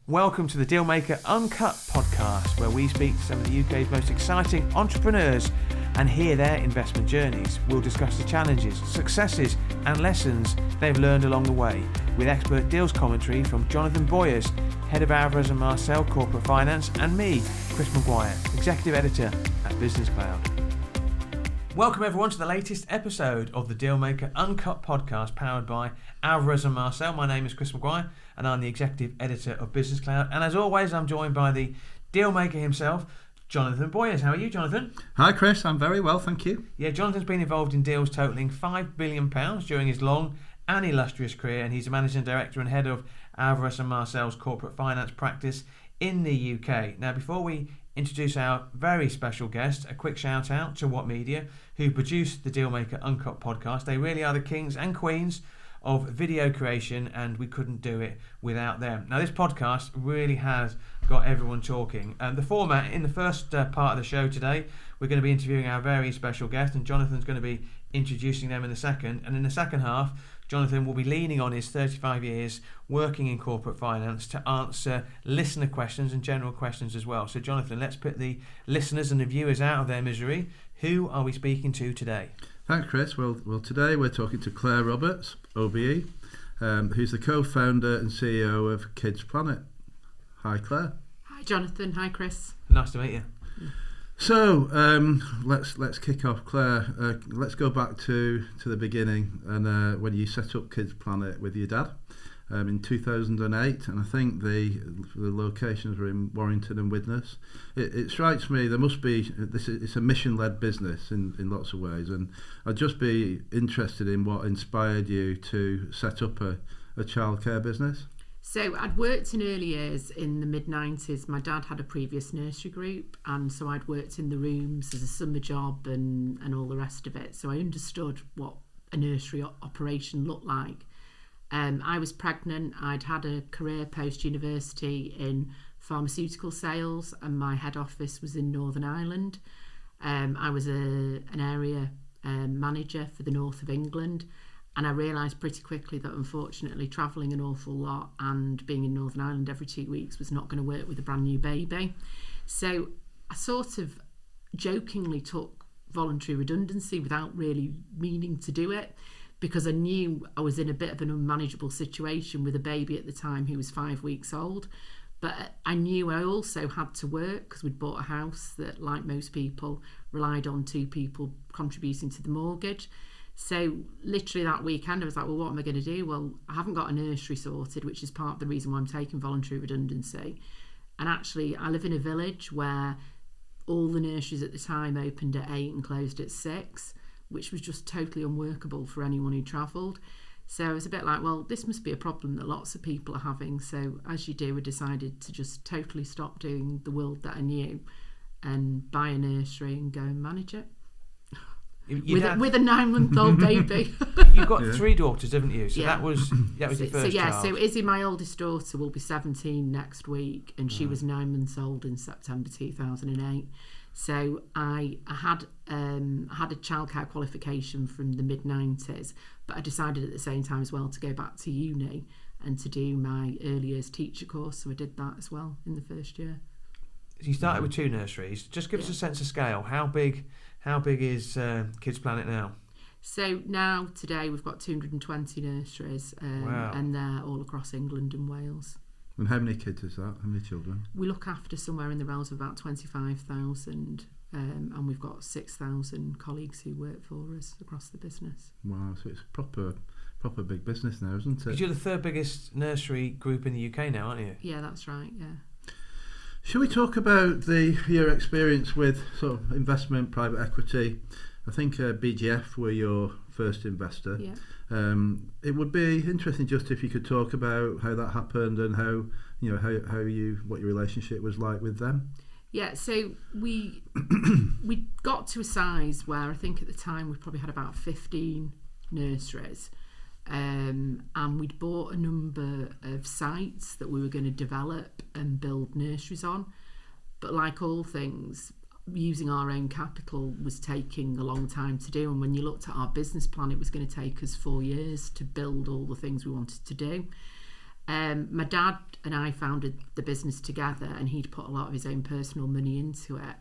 Welcome to the Dealmaker Uncut podcast, where we speak to some of the UK's most exciting entrepreneurs and hear their investment journeys. We'll discuss the challenges, successes and lessons they've learned along the way, with expert deals commentary from Jonathan Boyers, Head of Alvarez & Marsal Corporate Finance, and me, Chris Maguire, Executive Editor at Business Cloud. Welcome everyone to the latest episode of the Dealmaker Uncut podcast, powered by Alvarez & Marsal. My name is Chris Maguire and I'm the Executive Editor of Business Cloud. And as always, I'm joined by the Dealmaker himself, Jonathan Boyers. How are you, Jonathan? Hi Chris, I'm very well, thank you. Yeah, Jonathan's been involved in deals totalling £5 billion during his long and illustrious career, and he's a Managing Director and Head of Alvarez & Marsal's Corporate Finance practice in the UK. Now, before we introduce our very special guest, a quick shout out to What Media, who produced the Dealmaker Uncut podcast. They really are the kings and queens of video creation, and we couldn't do it without them. Now, this podcast really has got everyone talking. The format, in the first part of the show today, we're going to be interviewing our very special guest, and Jonathan's going to be introducing them in the second. And in the second half, Jonathan will be leaning on his 35 years working in corporate finance to answer listener questions and general questions as well. So Jonathan, let's put the listeners and the viewers out of their misery. Who are we speaking to today? Thanks Chris. Well, today we're talking to Clare Roberts OBE, who's the co-founder and CEO of Kids Planet. Hi Claire. Hi Jonathan. Hi Chris. Nice to meet you. So let's kick off, Claire. Let's go back to the beginning and when you set up Kids Planet with your dad in 2008, and I think the locations were in Warrington and Widnes. It strikes me there must be it's a mission-led business in lots of ways, and I'd just be interested in what inspired you to set up a childcare business. So I'd worked in early years in the mid-90s. My dad had a previous nursery group, and so I'd worked in the rooms as a summer job and all the rest of it. So I understood what a nursery operation looked like. I was pregnant. I'd had a career post-university in pharmaceutical sales, and my head office was in Northern Ireland. I was an area manager for the north of England. And I realised pretty quickly that unfortunately travelling an awful lot and being in Northern Ireland every 2 weeks was not going to work with a brand new baby. So I sort of jokingly took voluntary redundancy without really meaning to do it, because I knew I was in a bit of an unmanageable situation with a baby at the time who was 5 weeks old. But I knew I also had to work because we'd bought a house that, like most people, relied on two people contributing to the mortgage. So literally that weekend I was like, well, what am I going to do? Well, I haven't got a nursery sorted, which is part of the reason why I'm taking voluntary redundancy. And actually I live in a village where all the nurseries at the time opened at 8 and closed at 6, which was just totally unworkable for anyone who travelled. So I was a bit like, well, this must be a problem that lots of people are having. So as you do, I decided to just totally stop doing the world that I knew and buy a nursery and go and manage it. With a 9-month-old baby. You've got 3 daughters, haven't you? So that was your first child. So Izzy, my oldest daughter, will be 17 next week, and she was 9 months old in September 2008. So I had a childcare qualification from the mid-90s, but I decided at the same time as well to go back to uni and to do my early years teacher course. So I did that as well in the first year. You started with 2 nurseries. Just give us a sense of scale. How big is Kids Planet now? So now, today, we've got 220 nurseries, wow. And they're all across England and Wales. And how many kids is that? How many children? We look after somewhere in the realms of about 25,000, and we've got 6,000 colleagues who work for us across the business. Wow, so it's proper big business now, isn't it? Because you're the 3rd biggest nursery group in the UK now, aren't you? Yeah, that's right, yeah. Shall we talk about your experience with sort of investment, private equity? I think BGF were your first investor. Yeah. It would be interesting just if you could talk about how that happened and what your relationship was like with them. Yeah, so we got to a size where I think at the time we probably had about 15 nurseries. And we'd bought a number of sites that we were going to develop and build nurseries on, but like all things, using our own capital was taking a long time to do. And when you looked at our business plan, it was going to take us 4 years to build all the things we wanted to do. My dad and I founded the business together, and he'd put a lot of his own personal money into it.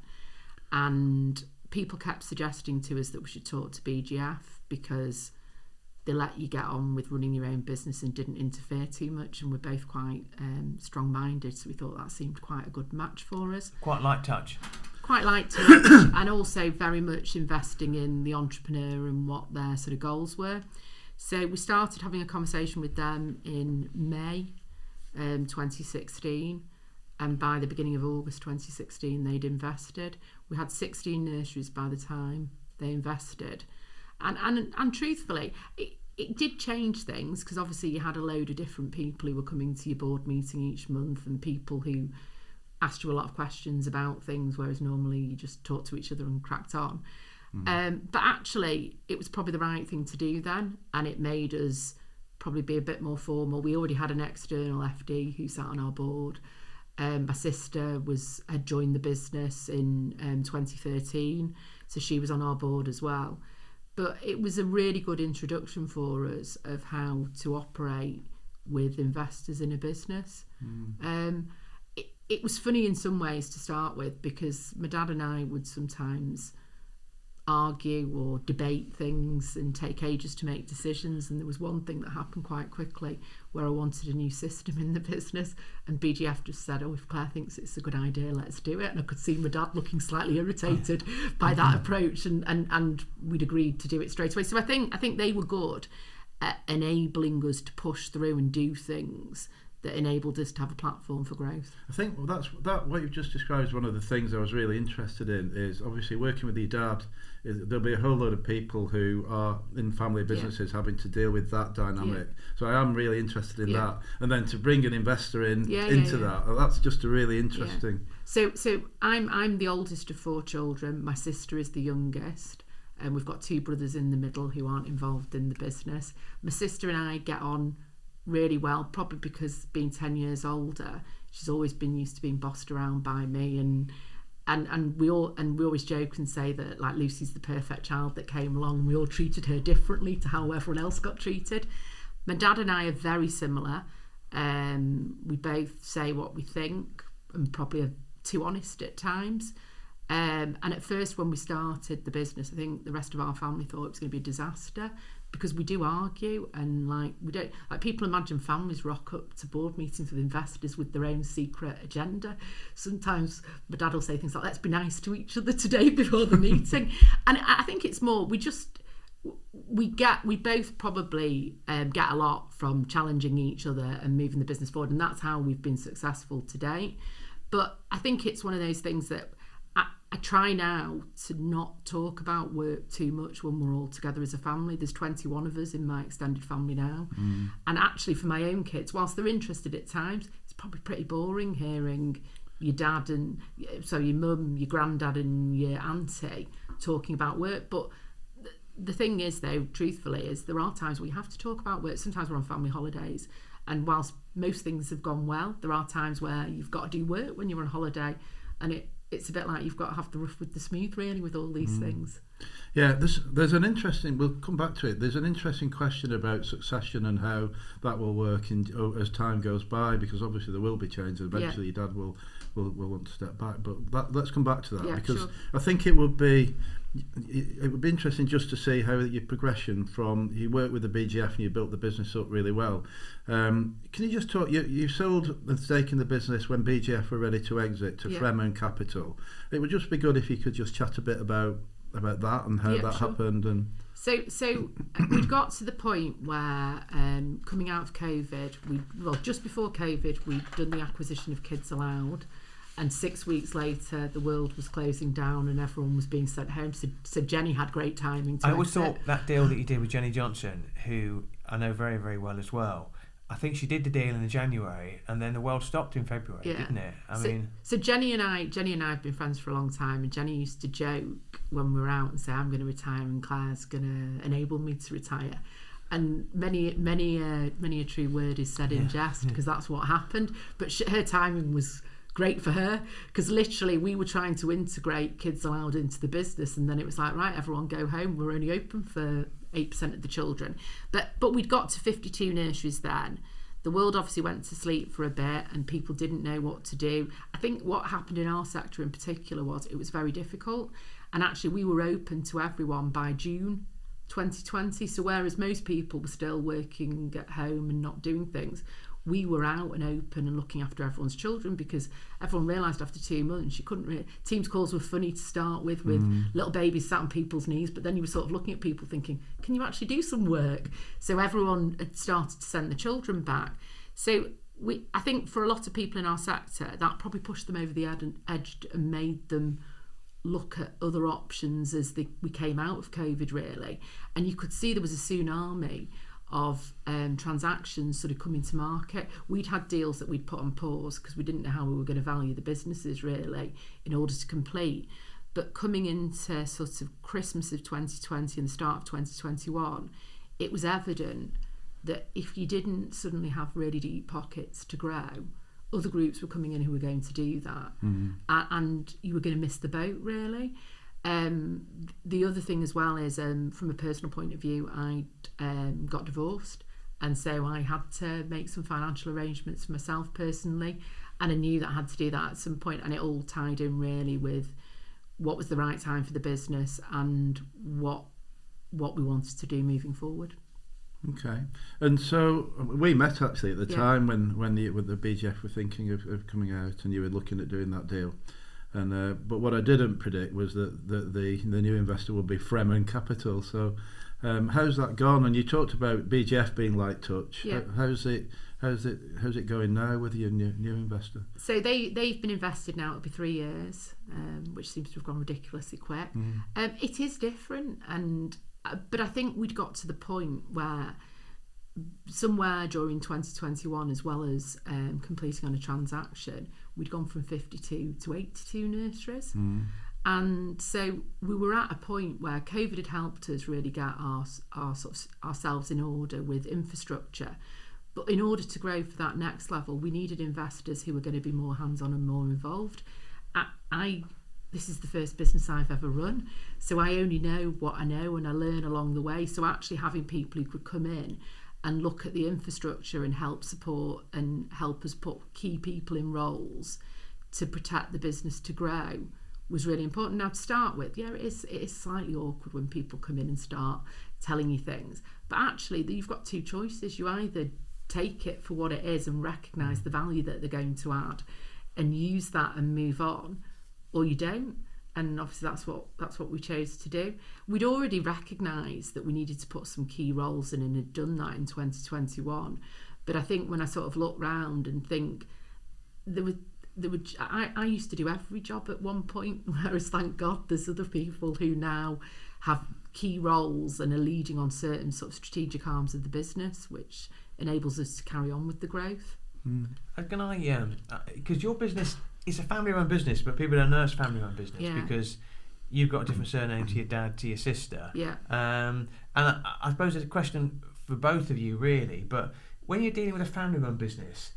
And people kept suggesting to us that we should talk to BGF because they let you get on with running your own business and didn't interfere too much, and we're both quite strong-minded, so we thought that seemed quite a good match for us. Quite light touch. Quite light touch, and also very much investing in the entrepreneur and what their sort of goals were. So we started having a conversation with them in May 2016, and by the beginning of August 2016 they'd invested. We had 16 nurseries by the time they invested. And truthfully, it did change things, because obviously you had a load of different people who were coming to your board meeting each month, and people who asked you a lot of questions about things, whereas normally you just talked to each other and cracked on. But actually, it was probably the right thing to do then, and it made us probably be a bit more formal. We already had an external FD who sat on our board. My sister had joined the business in 2013, so she was on our board as well. But it was a really good introduction for us of how to operate with investors in a business. It was funny in some ways to start with, because my dad and I would sometimes argue or debate things and take ages to make decisions. And there was one thing that happened quite quickly where I wanted a new system in the business, and BGF just said, "Oh, if Claire thinks it's a good idea, let's do it." And I could see my dad looking slightly irritated by that approach, and we'd agreed to do it straight away. So I think they were good at enabling us to push through and do things that enabled us to have a platform for growth. I think that what you've just described is one of the things I was really interested in. Is obviously working with your dad. There'll be a whole load of people who are in family businesses having to deal with that dynamic. So I am really interested in that. And then to bring an investor into that, that's just a really interesting. So I'm the oldest of 4 children. My sister is the youngest, and we've got 2 brothers in the middle who aren't involved in the business. My sister and I get on really well, probably because being 10 years older, she's always been used to being bossed around by me, and we always joke and say that, like, Lucy's the perfect child that came along, and we all treated her differently to how everyone else got treated. My dad and I are very similar. We both say what we think, and probably are too honest at times. And at first, when we started the business, I think the rest of our family thought it was going to be a disaster, because we do argue, and we don't, people imagine families rock up to board meetings with investors with their own secret agenda. Sometimes my dad will say things like, "Let's be nice to each other today before the meeting." And I think it's more, we both probably get a lot from challenging each other and moving the business forward, and that's how we've been successful today. But I think it's one of those things that I try now to not talk about work too much when we're all together as a family. There's 21 of us in my extended family now. And actually, for my own kids, whilst they're interested at times, it's probably pretty boring hearing your dad and your mum, your granddad and your auntie talking about work. But the thing is, though, truthfully, is there are times we have to talk about work. Sometimes we're on family holidays, and whilst most things have gone well, there are times where you've got to do work when you're on holiday, and it's a bit like you've got to have the rough with the smooth, really, with all these things. Yeah, there's an interesting, we'll come back to it, there's an interesting question about succession and how that will work as time goes by, because obviously there will be changes. Eventually your dad will want to step back, but let's come back to that, because I think it would be interesting just to see how your progression from, you worked with the BGF and you built the business up really well. Can you just talk, you sold the stake in the business when BGF were ready to exit to Fremman Capital. It would just be good if you could just chat a bit about that and how that happened. And so we'd got to the point where coming out of COVID, just before COVID, we'd done the acquisition of Kids Allowed. And 6 weeks later, the world was closing down and everyone was being sent home. So Jenny had great timing to I always thought that deal that you did with Jenny Johnson, who I know very, very well as well, I think she did the deal in January, and then the world stopped in February, didn't it? So Jenny and I have been friends for a long time, and Jenny used to joke when we were out and say, "I'm going to retire and Claire's going to enable me to retire." And many a true word is said in jest, because that's what happened. But her timing was great for her, because literally we were trying to integrate Kids Allowed into the business, and then it was like, right, everyone go home, we're only open for 8% of the children, but we'd got to 52 nurseries then. The world obviously went to sleep for a bit and people didn't know what to do. I think what happened in our sector in particular was it was very difficult, and actually we were open to everyone by June 2020. So whereas most people were still working at home and not doing things, we were out and open and looking after everyone's children, because everyone realised after 2 months you couldn't really... Teams calls were funny to start with little babies sat on people's knees, but then you were sort of looking at people thinking, can you actually do some work? So everyone had started to send the children back. So I think for a lot of people in our sector, that probably pushed them over the edge and made them look at other options as we came out of COVID, really. And you could see there was a tsunami of transactions sort of coming to market. We'd had deals that we'd put on pause because we didn't know how we were going to value the businesses, really, in order to complete. But coming into sort of Christmas of 2020 and the start of 2021, it was evident that if you didn't suddenly have really deep pockets to grow, other groups were coming in who were going to do that, and you were going to miss the boat, really. The other thing as well is, from a personal point of view, I got divorced, and so I had to make some financial arrangements for myself personally, and I knew that I had to do that at some point, and it all tied in really with what was the right time for the business and what we wanted to do moving forward. Okay, and so we met actually at the time when the BGF were thinking of coming out, and you were looking at doing that deal. And but what I didn't predict was that the new investor would be Fremman Capital. So how's that gone? And you talked about BGF being light touch. Yeah. How's it going now with your new investor? So they've been invested now. It'll be 3 years, which seems to have gone ridiculously quick. It is different, but I think we'd got to the point where somewhere during 2021, as well as completing on a transaction, we'd gone from 52 to 82 nurseries. And so we were at a point where COVID had helped us really get ourselves in order with infrastructure. But in order to grow for that next level, we needed investors who were going to be more hands-on and more involved. This is the first business I've ever run, so I only know what I know, and I learn along the way. So actually having people who could come in and look at the infrastructure and help support and help us put key people in roles to protect the business to grow was really important. Now, to start with, it is slightly awkward when people come in and start telling you things, but actually you've got two choices. You either take it for what it is and recognise the value that they're going to add and use that and move on, or you don't. And obviously that's what we chose to do. We'd already recognised that we needed to put some key roles in, and had done that in 2021. But I think when I sort of look round and think, I used to do every job at one point, whereas thank God there's other people who now have key roles and are leading on certain sort of strategic arms of the business, which enables us to carry on with the growth. Can I, because your business is a family-run business, but people don't know it's a family-run business because you've got a different surname to your dad, to your sister. Yeah. And I suppose it's a question for both of you, really. But when you're dealing with a family-run business,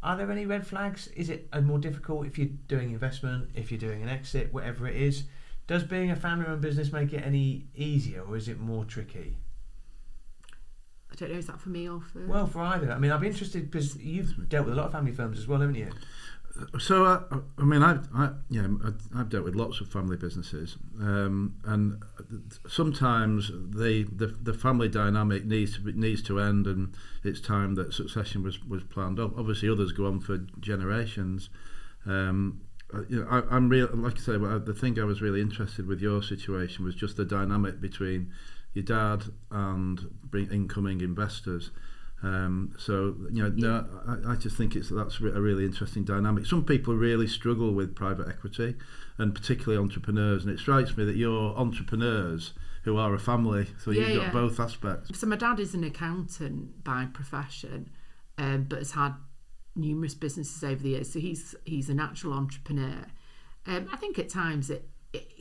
are there any red flags? Is it more difficult if you're doing investment, if you're doing an exit, whatever it is? Does being a family-run business make it any easier, or is it more tricky? I don't know, is that for me or for... Well, for either. I mean, I'd be interested, because you've dealt with a lot of family firms as well, haven't you? So I've dealt with lots of family businesses, and sometimes the family dynamic needs to end, and it's time that succession was planned. Obviously, others go on for generations. I'm real, like I say, the thing I was really interested with your situation was just the dynamic between your dad and incoming investors. I just think that's a really interesting dynamic. Some people really struggle with private equity, and particularly entrepreneurs, and it strikes me that you're entrepreneurs who are a family, so you've got both aspects. So my dad is an accountant by profession, but has had numerous businesses over the years, so he's a natural entrepreneur. I think at times it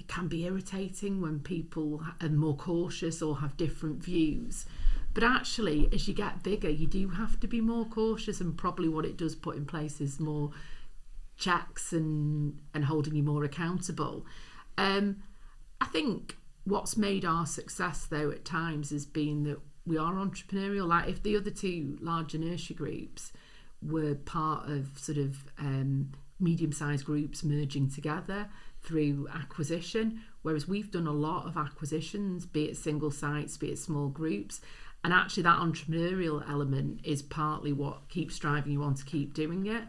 can be irritating when people are more cautious or have different views. But actually, as you get bigger, you do have to be more cautious, and probably what it does put in place is more checks and holding you more accountable. I think what's made our success, though, at times has been that we are entrepreneurial. Like if the other two larger nursery groups were part of sort of medium-sized groups merging together through acquisition, whereas we've done a lot of acquisitions, be it single sites, be it small groups, and actually that entrepreneurial element is partly what keeps driving you on to keep doing it.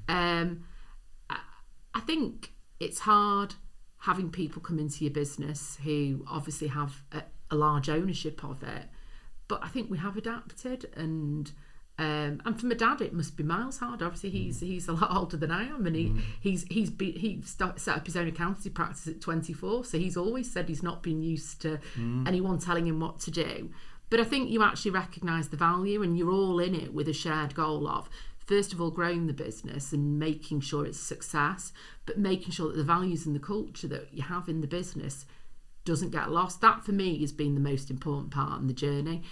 I think it's hard having people come into your business who obviously have a large ownership of it, but I think we have adapted, and for my dad it must be miles harder. Obviously he's a lot older than I am, and he set up his own accountancy practice at 24, so he's always said he's not been used to anyone telling him what to do. But I think you actually recognise the value, and you're all in it with a shared goal of, first of all, growing the business and making sure it's a success, but making sure that the values and the culture that you have in the business doesn't get lost. That for me has been the most important part in the journey.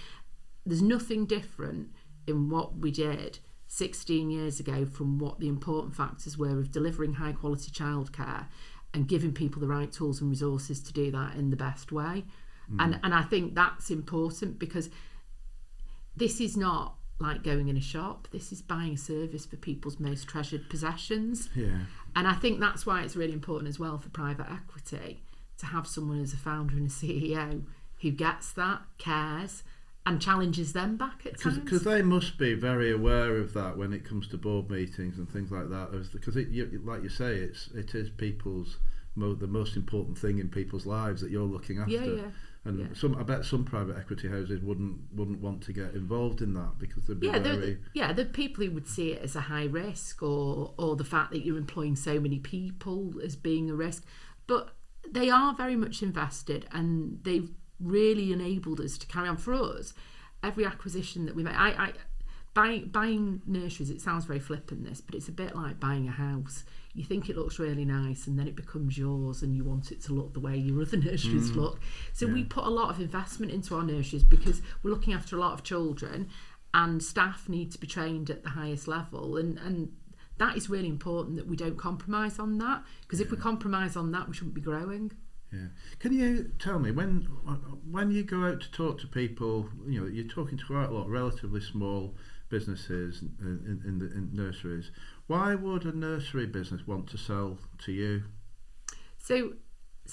There's nothing different in what we did 16 years ago from what the important factors were of delivering high quality childcare and giving people the right tools and resources to do that in the best way. And I think that's important, because this is not like going in a shop. This is buying a service for people's most treasured possessions. And I think that's why it's really important as well for private equity to have someone as a founder and a CEO who gets that, cares, and challenges them back at times. Because they must be very aware of that when it comes to board meetings and things like that. Because like you say, it is people's the most important thing in people's lives that you're looking after. And I bet some private equity houses wouldn't want to get involved in that, because they'd be very... the people who would see it as a high risk, or the fact that you're employing so many people as being a risk. But they are very much invested, and they've really enabled us to carry on. For us, every acquisition that we make, buying nurseries, it sounds very flippant this, but it's a bit like buying a house. You think it looks really nice, and then it becomes yours, and you want it to look the way your other nurseries look. So we put a lot of investment into our nurseries, because we're looking after a lot of children, and staff need to be trained at the highest level, and that is really important that we don't compromise on that, because if we compromise on that, we shouldn't be growing. Can you tell me, when you go out to talk to people, you're talking to quite a lot of relatively small businesses in nurseries. Why would a nursery business want to sell to you? So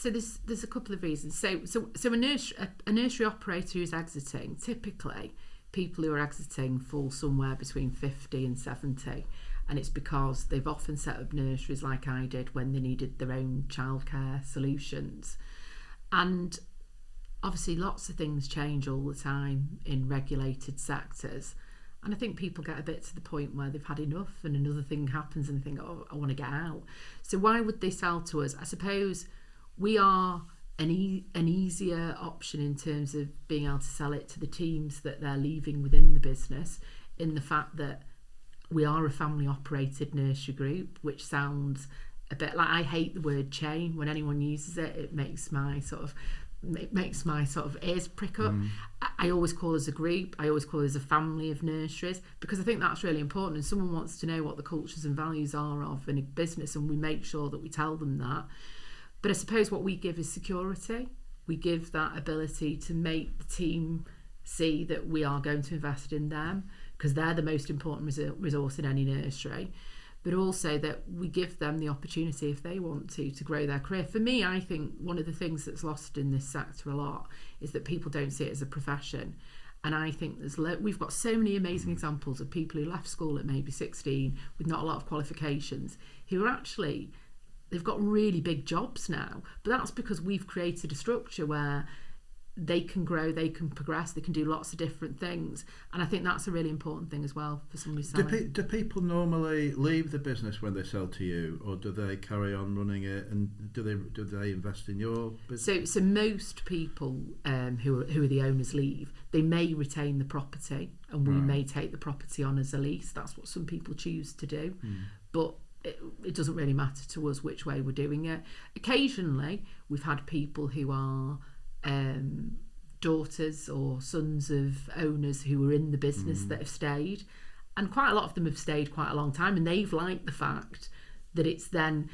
there's a couple of reasons. So a nursery operator who's exiting, typically people who are exiting fall somewhere between 50 and 70, and it's because they've often set up nurseries like I did when they needed their own childcare solutions. And obviously lots of things change all the time in regulated sectors, and I think people get a bit to the point where they've had enough, and another thing happens and they think, oh, I want to get out. So why would they sell to us? I suppose we are an easier option in terms of being able to sell it to the teams that they're leaving within the business, in the fact that we are a family operated nursery group, which sounds a bit like, I hate the word chain. When anyone uses it, it makes my sort of ears prick up. I always call us a group. I always call us a family of nurseries, because I think that's really important, and someone wants to know what the cultures and values are of in a business, and we make sure that we tell them that. But I suppose what we give is security. We give that ability to make the team see that we are going to invest in them, because they're the most important resource in any nursery, but also that we give them the opportunity, if they want to grow their career. For me, I think one of the things that's lost in this sector a lot is that people don't see it as a profession. And I think we've got so many amazing examples of people who left school at maybe 16 with not a lot of qualifications, who are actually, they've got really big jobs now. But that's because we've created a structure where they can grow, they can progress, they can do lots of different things, and I think that's a really important thing as well for somebody selling. Do people normally leave the business when they sell to you, or do they carry on running it, and do they invest in your business? So most people who are the owners leave. They may retain the property, and we may take the property on as a lease. That's what some people choose to do, but it doesn't really matter to us which way we're doing it. Occasionally we've had people who are daughters or sons of owners who were in the business that have stayed, and quite a lot of them have stayed quite a long time, and they've liked the fact that it's then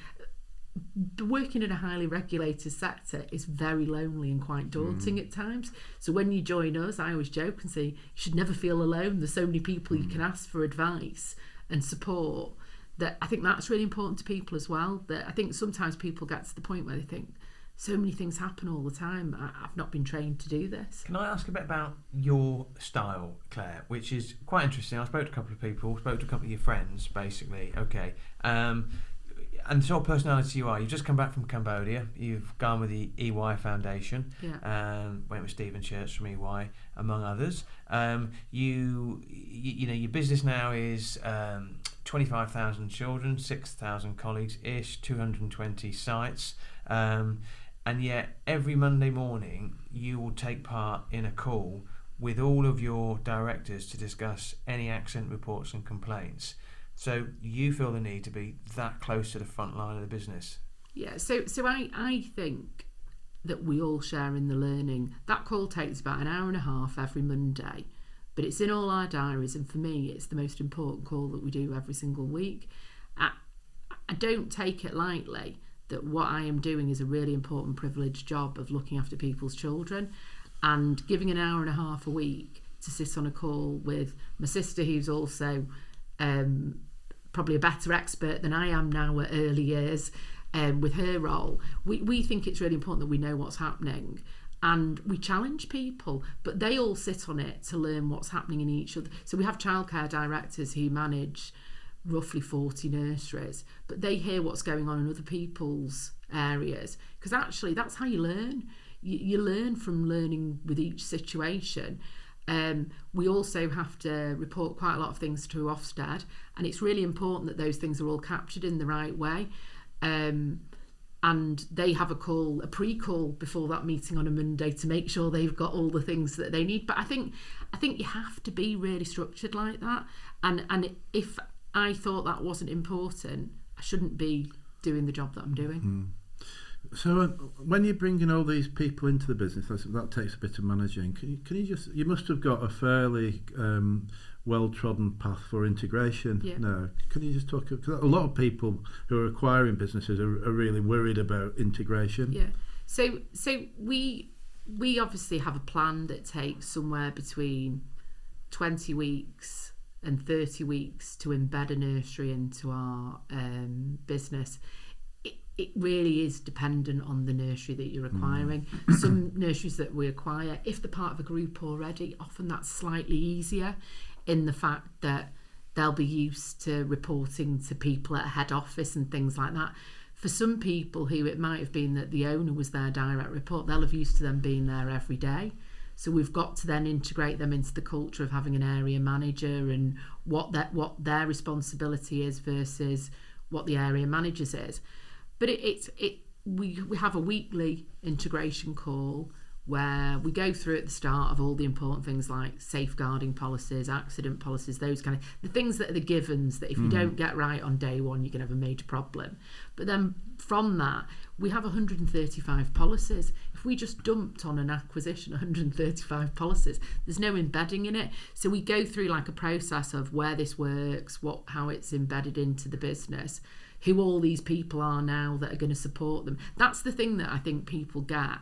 working in a highly regulated sector is very lonely and quite daunting at times. So when you join us, I always joke and say you should never feel alone. There's so many people you can ask for advice and support, that I think that's really important to people as well. That I think sometimes people get to the point where they think, so many things happen all the time, I've not been trained to do this. Can I ask a bit about your style, Claire, which is quite interesting? I spoke to a couple of people, spoke to a couple of your friends, basically. Okay. And the sort of personality you are, you've just come back from Cambodia, you've gone with the EY Foundation, went with Stephen Church from EY, among others. You know, your business now is 25,000 children, 6,000 colleagues-ish, 220 sites. And yet every Monday morning you will take part in a call with all of your directors to discuss any accident reports and complaints. So you feel the need to be that close to the front line of the business. Yeah, so I think that we all share in the learning. That call takes about an hour and a half every Monday, but it's in all our diaries, and for me it's the most important call that we do every single week. I don't take it lightly that what I am doing is a really important privileged job of looking after people's children, and giving an hour and a half a week to sit on a call with my sister, who's also probably a better expert than I am now at early years with her role. We think it's really important that we know what's happening, and we challenge people, but they all sit on it to learn what's happening in each other. So we have childcare directors who manage roughly 40 nurseries, but they hear what's going on in other people's areas, because actually that's how you learn. You learn from learning with each situation. We also have to report quite a lot of things to Ofsted, and it's really important that those things are all captured in the right way. And they have a pre-call before that meeting on a Monday to make sure they've got all the things that they need. But I think you have to be really structured like that. And if I thought that wasn't important, I shouldn't be doing the job that I'm doing. So when you're bringing all these people into the business, that takes a bit of managing. Can you just, you must have got a fairly well-trodden path for integration now. Can you just talk, because a lot of people who are acquiring businesses are really worried about integration. Yeah. So we obviously have a plan that takes somewhere between 20 weeks and 30 weeks to embed a nursery into our business. It really is dependent on the nursery that you're acquiring. Some nurseries that we acquire, if they're part of a group already, often that's slightly easier in the fact that they'll be used to reporting to people at head office and things like that. For some people who it might have been that the owner was their direct report, they'll have used to them being there every day. So we've got to then integrate them into the culture of having an area manager and what their responsibility is versus what the area manager's is. But we have a weekly integration call where we go through at the start of all the important things like safeguarding policies, accident policies, those kind of the things that are the givens that if you don't get right on day one, you're going to have a major problem. But then from that, we have 135 policies. If we just dumped on an acquisition 135 policies, there's no embedding in it. So we go through like a process of where this works, how it's embedded into the business, who all these people are now that are going to support them. That's the thing that I think people get.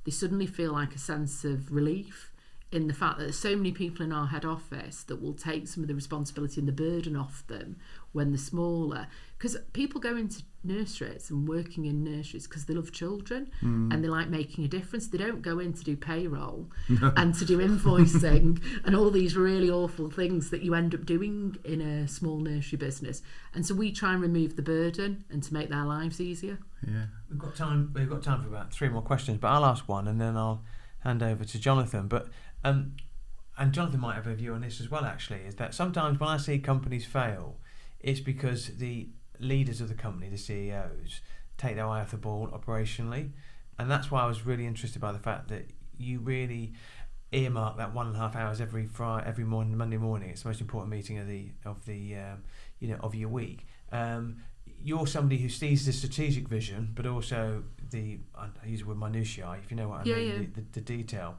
They suddenly feel like a sense of relief in the fact that there's so many people in our head office that will take some of the responsibility and the burden off them when they're smaller. Because people go into nurseries and working in nurseries because they love children and they like making a difference. They don't go in to do payroll and to do invoicing and all these really awful things that you end up doing in a small nursery business. And so we try and remove the burden and to make their lives easier. Yeah, We've got time for about 3 more questions, but I'll ask one and then I'll hand over to Jonathan. But and Jonathan might have a view on this as well, actually, is that sometimes when I see companies fail, it's because the leaders of the company, the CEOs, take their eye off the ball operationally. And that's why I was really interested by the fact that you really earmark that 1.5 hours every morning, Monday morning. It's the most important meeting of your week. You're somebody who sees the strategic vision, but also I use the word minutiae, if you know what I mean, the detail.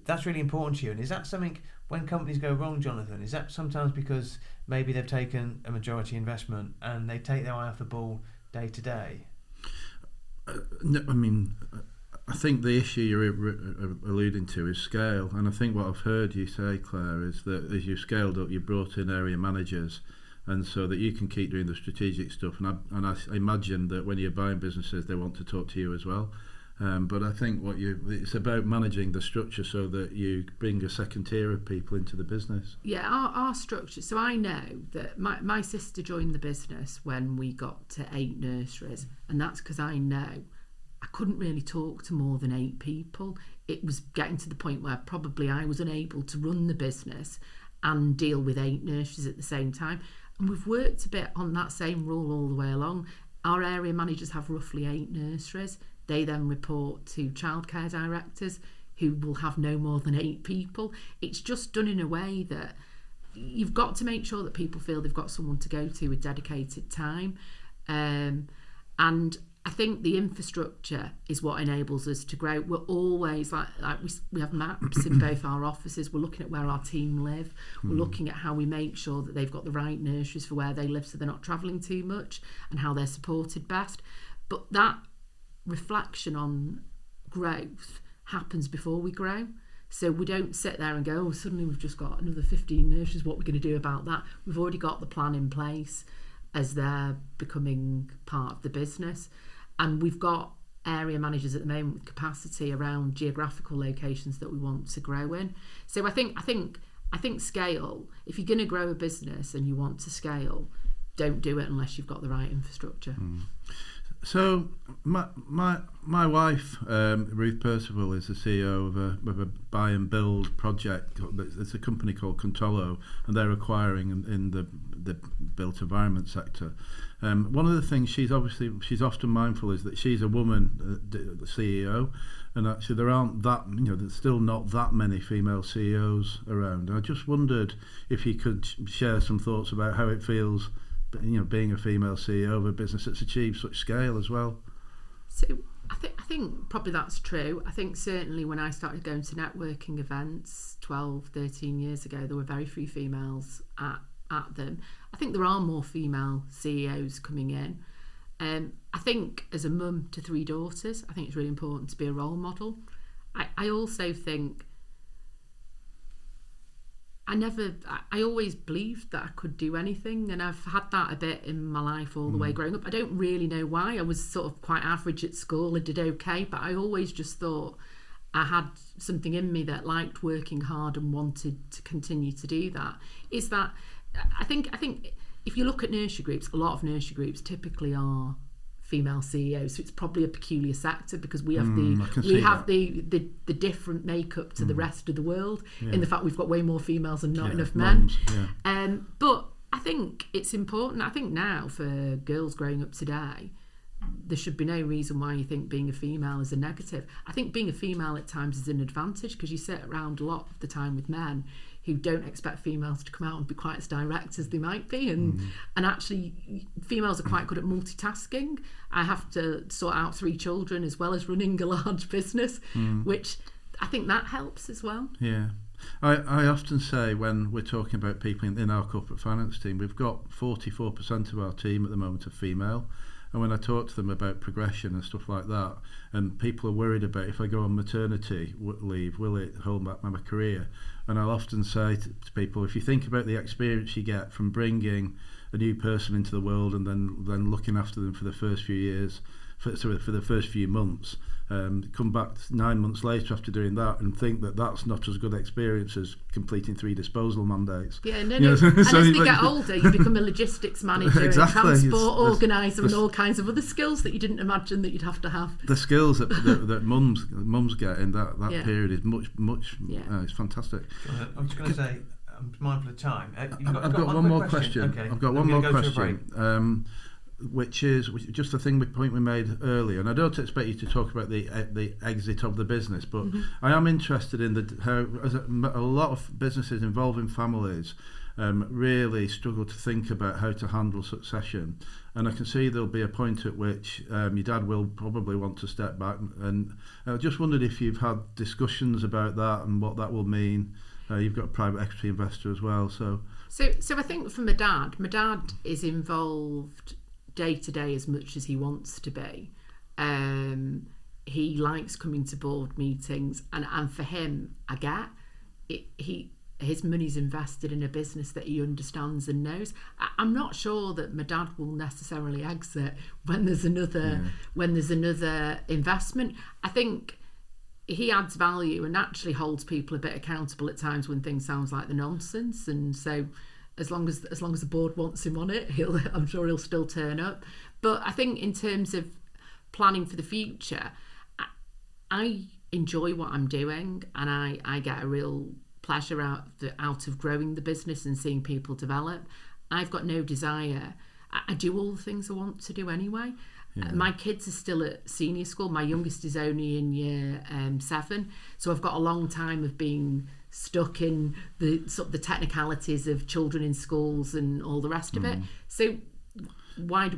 That's really important to you. And is that something, when companies go wrong, Jonathan, is that sometimes because maybe they've taken a majority investment and they take their eye off the ball day to day? No, I mean, I think the issue you're alluding to is scale, and I think what I've heard you say, Claire, is that as you've scaled up, you've brought in area managers, and so that you can keep doing the strategic stuff. And I imagine that when you're buying businesses, they want to talk to you as well. But I think it's about managing the structure so that you bring a second tier of people into the business. Yeah, our structure. So I know that my sister joined the business when we got to 8 nurseries, and that's because I know I couldn't really talk to more than 8 people. It was getting to the point where probably I was unable to run the business and deal with 8 nurseries at the same time. And we've worked a bit on that same rule all the way along. Our area managers have roughly 8 nurseries. They then report to childcare directors who will have no more than 8 people. It's just done in a way that you've got to make sure that people feel they've got someone to go to with dedicated time. And I think the infrastructure is what enables us to grow. We're always like we have maps in both our offices. We're looking at where our team live. We're looking at how we make sure that they've got the right nurseries for where they live so they're not travelling too much and how they're supported best. But that reflection on growth happens before we grow. So we don't sit there and go, oh, suddenly we've just got another 15 nurseries, what are we going to do about that? We've already got the plan in place as they're becoming part of the business. And we've got area managers at the moment with capacity around geographical locations that we want to grow in. So I think scale, if you're going to grow a business and you want to scale, don't do it unless you've got the right infrastructure. So my wife, Ruth Percival, is the CEO of a buy and build project. It's a company called Contolo, and they're acquiring in the built environment sector. One of the things she's often mindful is that she's a woman, the CEO, and actually there aren't there's still not that many female CEOs around. And I just wondered if you could share some thoughts about how it feels, being a female CEO of a business that's achieved such scale as well. So I think probably that's true. I think certainly when I started going to networking events 12, 13 years ago, there were very few females at them. I think there are more female CEOs coming in. I think as a mum to 3 daughters, I think it's really important to be a role model. I also think I always believed that I could do anything, and I've had that a bit in my life all the way growing up. I don't really know why. I was sort of quite average at school and did okay, but I always just thought I had something in me that liked working hard and wanted to continue to do that. Is that I think if you look at nursery groups, a lot of nursery groups typically are female CEOs, so it's probably a peculiar sector because we have the different makeup to the rest of the world in the fact we've got way more females and not enough men. But I think it's important. I think now for girls growing up today, there should be no reason why you think being a female is a negative. I think being a female at times is an advantage because you sit around a lot of the time with men who don't expect females to come out and be quite as direct as they might be, and actually females are quite good at multitasking. I have to sort out 3 children as well as running a large business, which I think that helps as well. Yeah. I often say when we're talking about people in our corporate finance team, we've got 44% of our team at the moment are female. And when I talk to them about progression and stuff like that, and people are worried about if I go on maternity leave, will it hold back my career? And I'll often say to people, if you think about the experience you get from bringing a new person into the world and then looking after them for the first few years, for the first few months, come back 9 months later after doing that and think that that's not as good experience as completing 3 disposal mandates. Yeah, no. And as they get older, you become a logistics manager, exactly. A transport organiser, and all kinds of other skills that you didn't imagine that you'd have to have. The skills that mums get in that period is much. It's fantastic. I was going to say, I'm mindful of time. I've got one more question. Okay. I've got one more question. Which is just the point we made earlier, and I don't expect you to talk about the exit of the business, but I am interested in how a lot of businesses involving families really struggle to think about how to handle succession, and I can see there'll be a point at which your dad will probably want to step back, and I just wondered if you've had discussions about that and what that will mean. You've got a private equity investor as well, so I think for my dad is involved day to day as much as he wants to be, He likes coming to board meetings, and for him, I get it, his money's invested in a business that he understands and knows. I'm not sure that my dad will necessarily exit when there's another investment. I think he adds value and actually holds people a bit accountable at times when things sounds like the nonsense. And so, as long as the board wants him on it, I'm sure he'll still turn up. But I think in terms of planning for the future, I enjoy what I'm doing, and I get a real pleasure out of growing the business and seeing people develop. I've got no desire. I do all the things I want to do anyway. Yeah. My kids are still at senior school. My youngest is only in year 7, so I've got a long time of being stuck in the sort of the technicalities of children in schools and all the rest of it. So why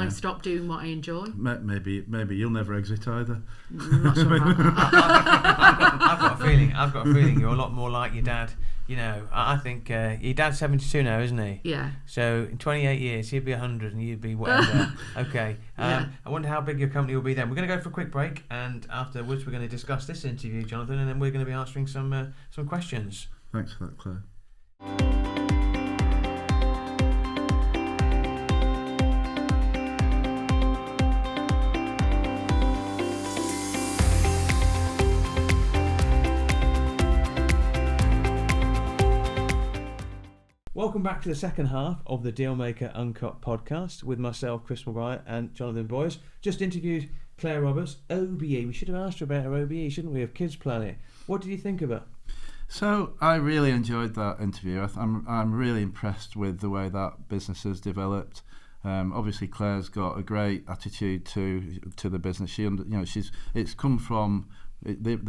stop doing what I enjoy? Maybe you'll never exit either. I'm not sure about that. I've got a feeling you're a lot more like your dad. You know, I think your dad's 72 now, isn't he? Yeah. So in 28 years, he'd be 100 and you'd be whatever. Okay. I wonder how big your company will be then. We're going to go for a quick break, and afterwards we're going to discuss this interview, Jonathan, and then we're going to be answering some questions. Thanks for that, Claire. Welcome back to the second half of the Dealmaker Uncut podcast with myself, Chris Maguire, and Jonathan Boyce. Just interviewed Clare Roberts, OBE. We should have asked her about her OBE, shouldn't we, of Kids Planet. What did you think of her? So I really enjoyed that interview. I'm really impressed with the way that business has developed. Obviously, Claire's got a great attitude to the business. The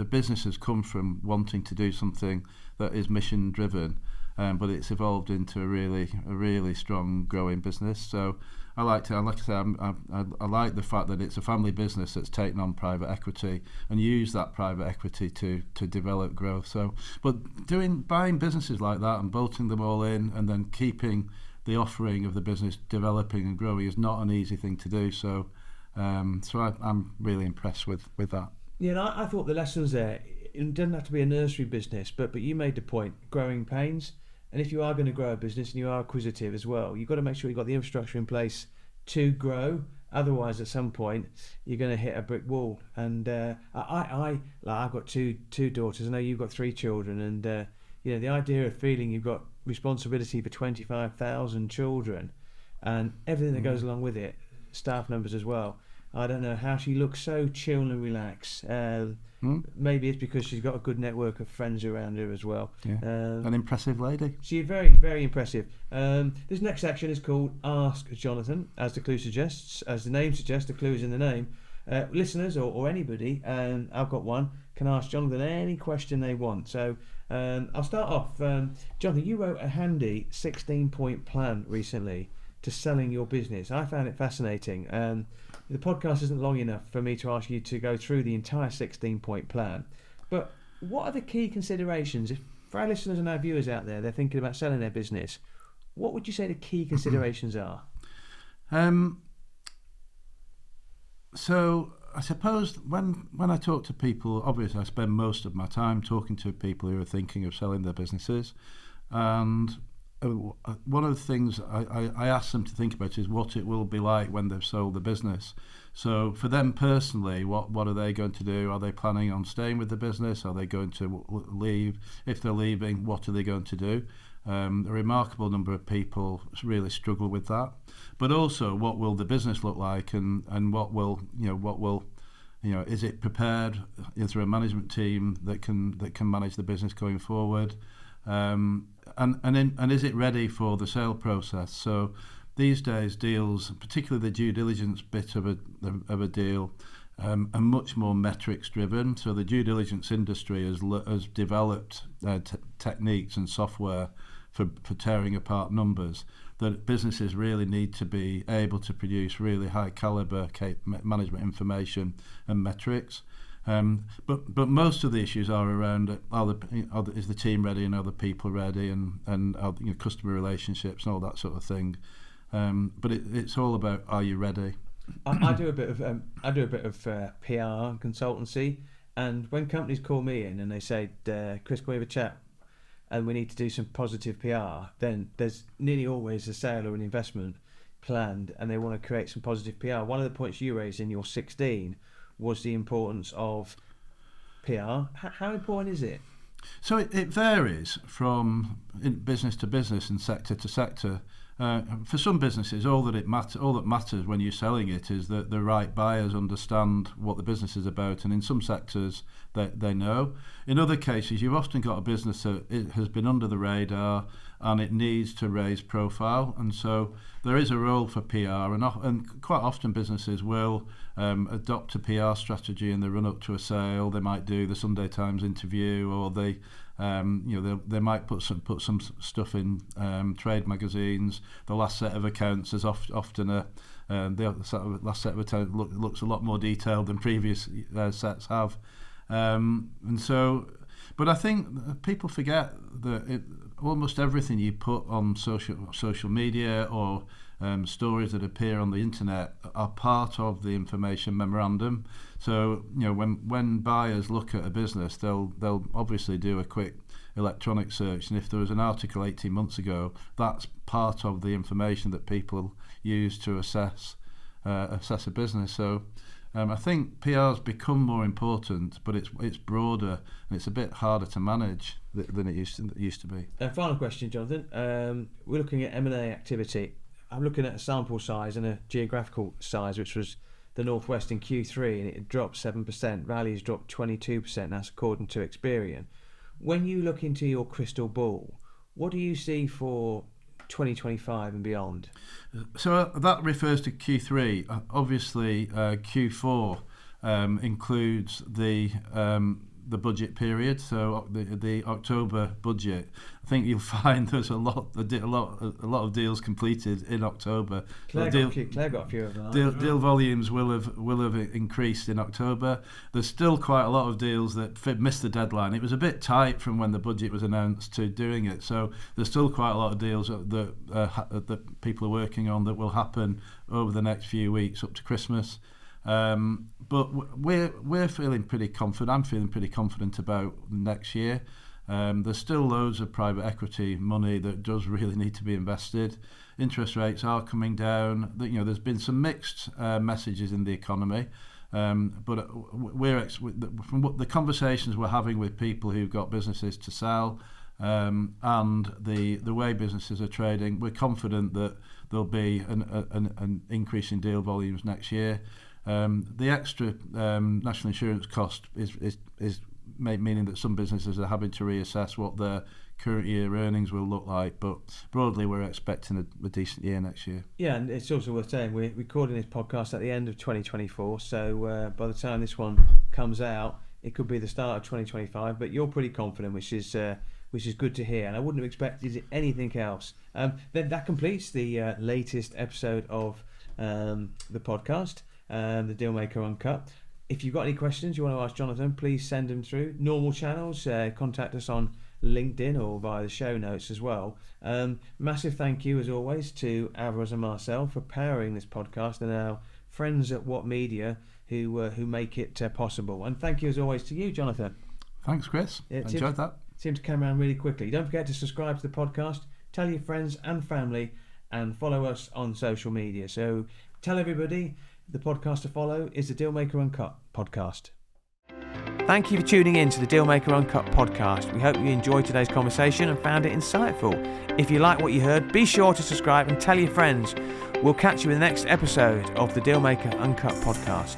business has come from wanting to do something that is mission driven. But it's evolved into a really strong growing business. So I like the fact that it's a family business that's taken on private equity and used that private equity to develop growth. So, but buying businesses like that and bolting them all in and then keeping the offering of the business developing and growing is not an easy thing to do. So, I'm really impressed with that. Yeah, and I thought the lessons there. It doesn't have to be a nursery business, but you made the point, growing pains. And if you are going to grow a business and you are acquisitive as well, you've got to make sure you've got the infrastructure in place to grow. Otherwise, at some point, you're going to hit a brick wall. And I've got two daughters. I know you've got 3 children. And the idea of feeling you've got responsibility for 25,000 children and everything that goes along with it, staff numbers as well. I don't know how she looks so chill and relaxed. Maybe it's because she's got a good network of friends around her as well. Yeah. An impressive lady. She's very, very impressive. This next section is called Ask Jonathan, as the clue suggests. As the name suggests, the clue is in the name. Listeners or anybody, I've got one, can ask Jonathan any question they want. So I'll start off. Jonathan, you wrote a handy 16-point plan recently to selling your business. I found it fascinating. The podcast isn't long enough for me to ask you to go through the entire 16-point plan, but what are the key considerations? If for our listeners and our viewers out there, they're thinking about selling their business, what would you say the key considerations are? So I suppose when I talk to people, obviously I spend most of my time talking to people who are thinking of selling their businesses, and one of the things I ask them to think about is what it will be like when they've sold the business. So for them personally, what are they going to do? Are they planning on staying with the business? Are they going to leave? If they're leaving, what are they going to do? A remarkable number of people really struggle with that. But also, what will the business look like, and what will is it prepared? Is there a management team that can manage the business going forward? And is it ready for the sale process? So these days, deals, particularly the due diligence bit of a deal, are much more metrics driven. So the due diligence industry has developed techniques and software for tearing apart numbers that businesses really need to be able to produce really high caliber management information and metrics. But most of the issues are around is the team ready and are the people ready and customer relationships and all that sort of thing. But it's all about, are you ready? I do a bit of PR consultancy, and when companies call me in and they say, Chris, can we have a chat? And we need to do some positive PR, then there's nearly always a sale or an investment planned, and they want to create some positive PR. One of the points you raised in your 16 was the importance of PR. How important is it? So it varies from business to business and sector to sector. For some businesses, all that matters when you're selling it is that the right buyers understand what the business is about, and in some sectors they know. In other cases, you've often got a business that has been under the radar and it needs to raise profile, and so there is a role for PR, and quite often businesses will adopt a PR strategy in the run up to a sale. They might do the Sunday Times interview, or they might put some stuff in trade magazines. The last set of accounts is often the last set of accounts looks a lot more detailed than previous sets have, but I think people forget that almost everything you put on social media or stories that appear on the internet are part of the information memorandum. So when buyers look at a business, they'll obviously do a quick electronic search, and if there was an article 18 months ago, that's part of the information that people use to assess a business. So I think PR's become more important, but it's broader and it's a bit harder to manage than it used to be. Final question, Jonathan. We're looking at M&A activity. I'm looking at a sample size and a geographical size, which was the Northwest in Q3, and it dropped 7%. Values dropped 22%. That's according to Experian. When you look into your crystal ball, what do you see for 2025 and beyond? So that refers to Q3. Obviously, Q4 includes the budget period. So the October budget, I think you'll find there's a lot of deals completed in October. Clare got a few of them. Deal volumes will have increased in October. There's still quite a lot of deals that missed the deadline. It was a bit tight from when the budget was announced to doing it. So there's still quite a lot of deals that people are working on that will happen over the next few weeks up to Christmas. But we're feeling pretty confident. I'm feeling pretty confident about next year. There's still loads of private equity money that does really need to be invested. Interest rates are coming down. There's been some mixed messages in the economy, but from what the conversations we're having with people who've got businesses to sell, and the way businesses are trading, we're confident that there'll be an increase in deal volumes next year. The extra national insurance cost is meaning that some businesses are having to reassess what their current year earnings will look like, but broadly we're expecting a decent year next year. Yeah, and it's also worth saying we're recording this podcast at the end of 2024, so by the time this one comes out, it could be the start of 2025, but you're pretty confident, which is good to hear, and I wouldn't have expected anything else. Then that completes the latest episode of the podcast, the Dealmaker Uncut. If you've got any questions you want to ask Jonathan, please send them through normal channels. Contact us on LinkedIn or via the show notes as well. Massive thank you as always to Avros and Marcel for powering this podcast, and our friends at What Media who make it possible. And thank you as always to you, Jonathan. Thanks, Chris. Enjoyed that. Seemed to come around really quickly. Don't forget to subscribe to the podcast, tell your friends and family, and follow us on social media. So tell everybody the podcast to follow is the Dealmaker Uncut podcast. Thank you for tuning in to the Dealmaker Uncut podcast. We hope you enjoyed today's conversation and found it insightful. If you like what you heard, be sure to subscribe and tell your friends. We'll catch you in the next episode of the Dealmaker Uncut podcast.